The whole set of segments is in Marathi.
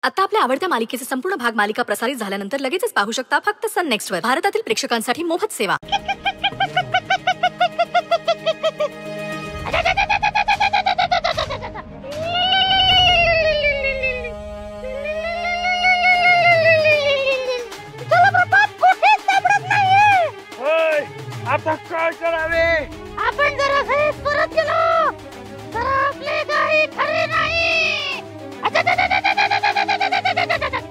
आता आपल्या आवडत्या मालिकेचे संपूर्ण भाग मालिका प्रसारित झाल्यानंतर लगेचच पाहू शकता फक्त सन नेक्स्ट वर. भारतातील प्रेक्षकांसाठी मोफत सेवा. आता काय करावे? आपण जरा सहीत परत गेलो तर आपले काही खरे नाही.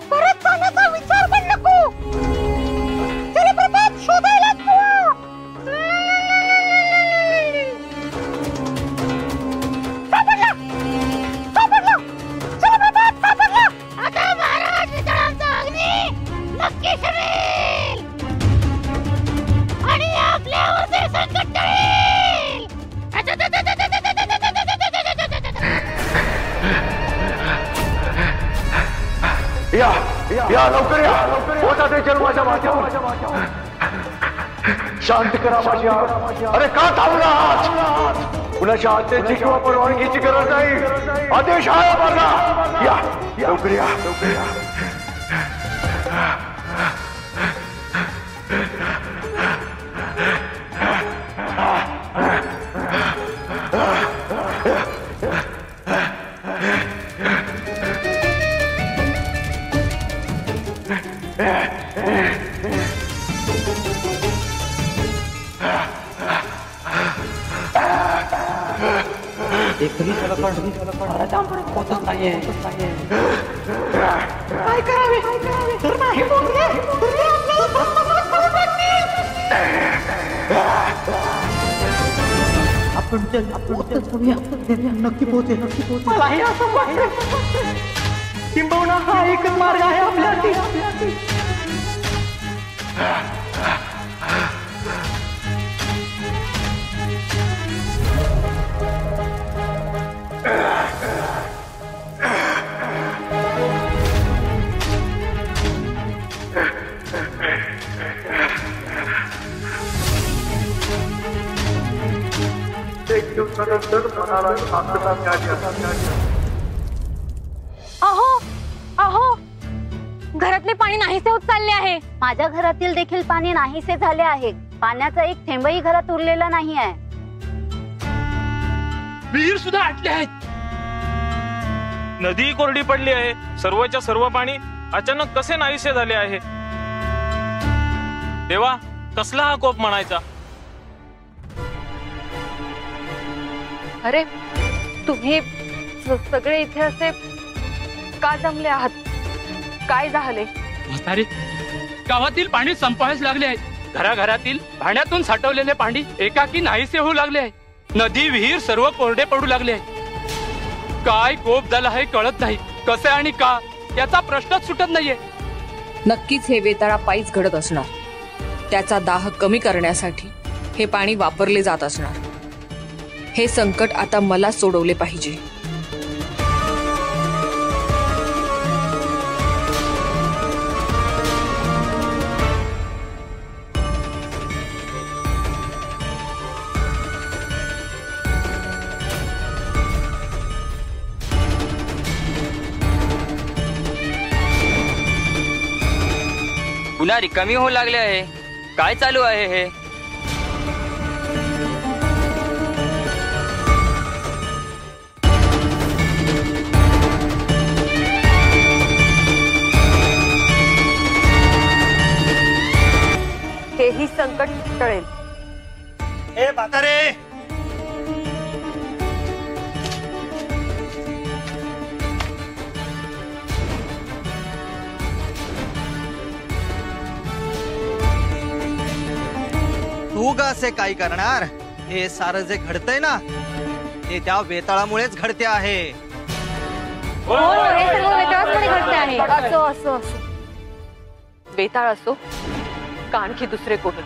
परत जाण्याचा विचार पण नको. जलप्रपात शोधायला सापडला सापडला जलप्रपात सापडला. आता महाराज वितळांचा अग्नी नक्की शमेल आणि आपल्यावर ते संकट टळेल. या लवकर या. होता ते जन्माच्या माझ्यावर शांत करा माझी आग. अरे का थांबला? कुणाच्या आदेशाची किंवा परवानगीची गरज नाही. आदेश आहे माझा. या लवकर या लवकर या. काय करावे तर नाही बोलले आपण नक्की पोहोचे. मलाही असं वाटतं किंबहुना हा एकच मार्ग आहे आपल्यासाठी. एक दिवसानंतर मनाला शांतता मिळाली. अहो अहो, घरातले पाणी नाहीसे होत चालले आहे. माझ्या घरातील देखील पाणी नाहीसे झाले आहे. पाण्याचा एक थेंबही घरात उरलेला नाही आहे. विहीर सुद्धा आटले आहेत. नदी कोरडी पडली आहे. सर्वच्या सर्व पाणी अचानक कसे नाहीसे झाले आहे? देवा, कसला हा कोप म्हणायचा? अरे तुम्ही सगळे इथे असे का जमले आहात? काय झाले? म्हातारे, गावातील पाणी संपायला लागले आहे. घराघरातील भांड्यातून साठवलेले पाणी एकाकी नाहीसे होऊ लागले आहे. नदी विहीर सर्व कोरडे पडू लागले आहे. काय कोप झाला आहे कळत नाही. कसे आणि का याचा प्रश्नच सुटत नाहीये. नक्कीच हे वेताळा पायीच घडत असणार. त्याचा दाह कमी करण्यासाठी हे पाणी वापरले जात असणार. हे संकट आता मला सोडवले पाहिजे. पुन्हा रिकामी होऊ लागले आहे. काय चालू आहे हे? हेही संकट टळेल. ए म्हातारे, तू ग असे काय करणार? हे सारं जे घडतंय ना ते त्या वेताळामुळेच घडते आहे. हो, हे सर्व वेताळामुळे घडते आहे. असो असो असो, वेताळ असो का आणखी दुसरे कोणी,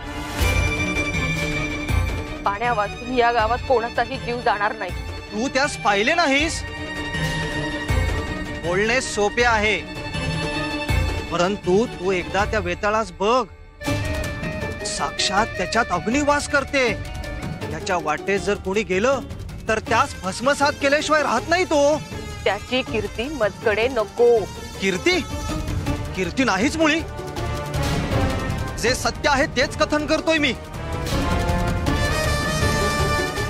पाण्या वाचून या गावात कोणाचाही जीव जाणार नाही. तू त्यास पाहिले नाहीस? बोलणे सोपे आहे, परंतु तू एकदा त्या वेताळास बघ. साक्षात त्याच्यात अग्निवास करते. त्याच्या वाटेत जर कोणी गेलं तर त्यास भस्मसात केल्याशिवाय राहत नाही तो. त्याची कीर्ती मजकडे नको. कीर्ती कीर्ती नाहीच मुळी. जे सत्य आहे तेच कथन करतोय मी.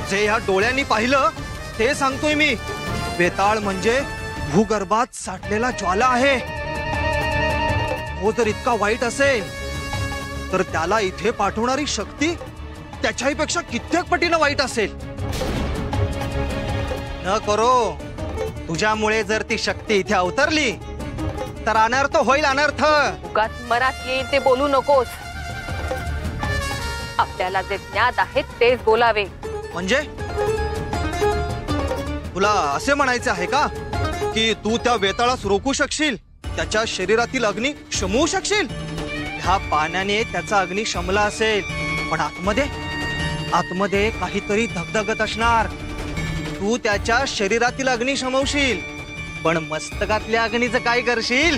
जे ह्या डोळ्यांनी पाहिलं ते सांगतोय मी. वेताळ म्हणजे भूगर्भात साठलेला ज्वाला आहे. हो जर इतका वाईट असेल तर त्याला इथे पाठवणारी शक्ती त्याच्याही पेक्षा कित्येक पटीनं वाईट असेल. न करो, तुझ्यामुळे जर ती शक्ती इथे अवतरली तर अनर्थ होईल, अनर्थ. उगाच मनात येईल ते बोलू नकोस. आपल्याला जे ज्ञात आहे तेच बोलावे. म्हणजे तुला असे म्हणायचे आहे का की तू त्या वेताळास रोखू शकशील, त्याच्या शरीरातील अग्नी शमवू शकशील? ह्या पाण्याने त्याचा अग्नी शमला असेल, पण आतमध्ये काहीतरी धगधगत असणार. तू त्याच्या शरीरातील अग्नी शमवशील, पण मस्तकातल्या अग्नीचं काय करशील?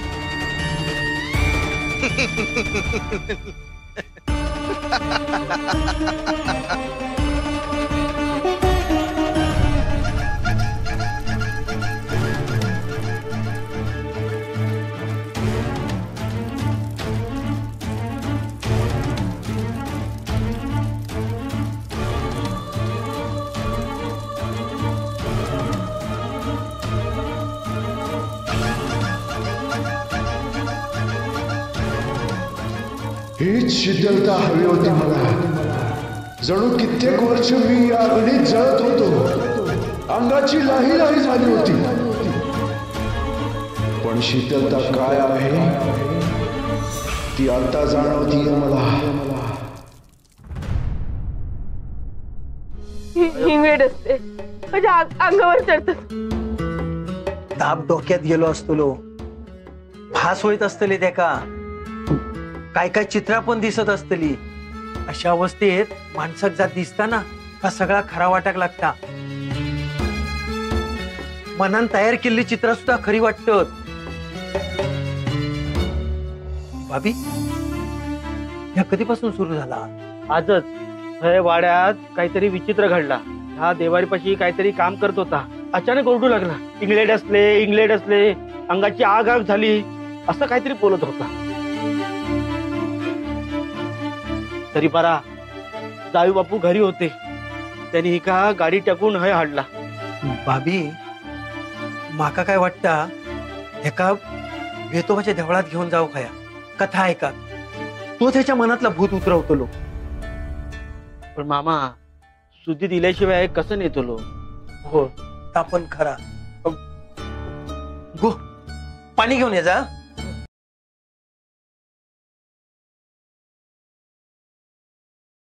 हीच शीतलता हवी होती मला. जणू कित्येक वर्ष मी या अग्नीत जळत होतो. अंगाची लाही लाही झाली होती. पण शीतलता काय आहे ती आता जाणवतीये मला. ही वेळ असते माझ्या अंगावर चढत. ताप डोक्यात गेलो असतो. भास होईत असतली ते का काय काय चित्रा पण दिसत असतली. अशा अवस्थेत माणसाक जात दिसताना का सगळा खरा वाटाक लागता. मनान तयार केलेली चित्र सुद्धा खरी वाटत. भाभी या कधीपासून सुरू झाला? आजच वाड्यात काहीतरी विचित्र घडला. हा देवारीपाशी काहीतरी काम करत होता. अचानक ओरडू लागला. इंग्लंड असले अंगाची आग आग झाली असं काहीतरी बोलत होता. तरी परा जाऊ बापू घरी होते. त्यांनी ही का गाडी टाकून हय हाडला. भाभी माका काय वाटता एका वेतोबाच्या देवळात घेऊन जाऊ खया. कथा आहे का तो त्याच्या मनातला भूत उतरवतो. पण मामा सुद्धी दिल्याशिवाय कसं नेतो? हो ता पण खरा. गो पाणी घेऊन ये जा.